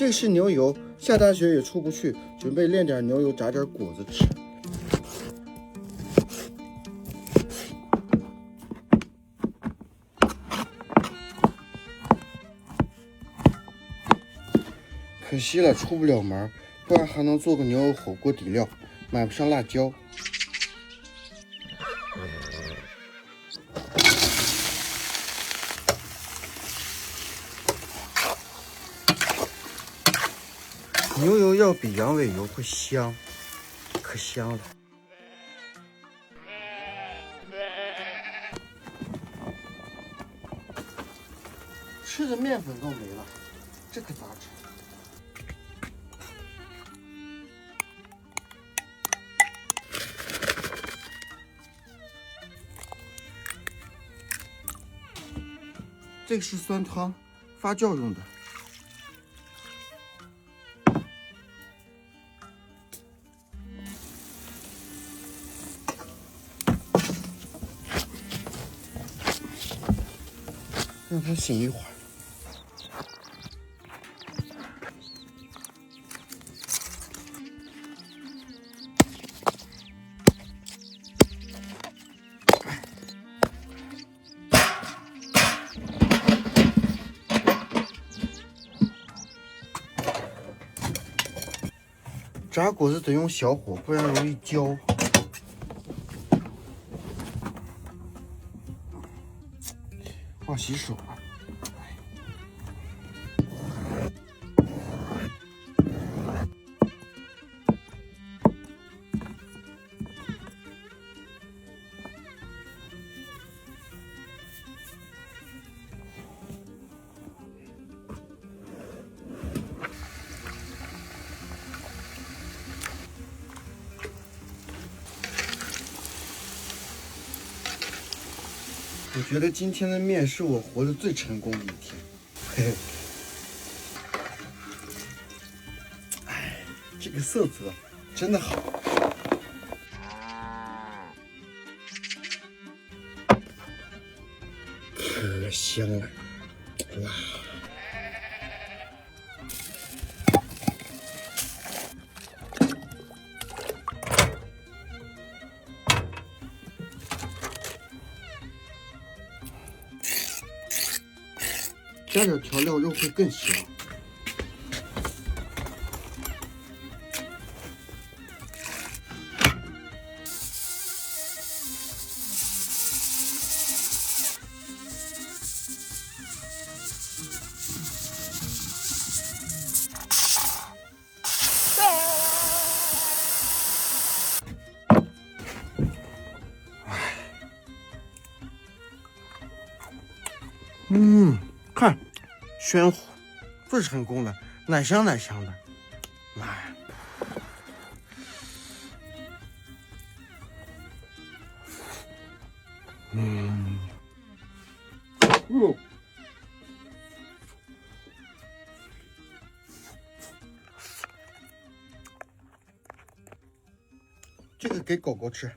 这是牛油，下大雪也出不去，准备炼点牛油炸点果子吃。可惜了，出不了门，不然还能做个牛油火锅底料，买不上辣椒。牛油要比羊尾油会香，可香了。吃的面粉都没了，这可咋整？这个是酸汤，发酵用的。让它醒一会儿。炸果子得用小火，不然容易焦。忘洗手了。我觉得今天的面是我活得最成功的一天。嘿嘿，哎，这个色泽真的好。可香了，哇！加点调料，肉会更香。看，鲜糊，最成功了，奶香奶香的，哎。这个给狗狗吃。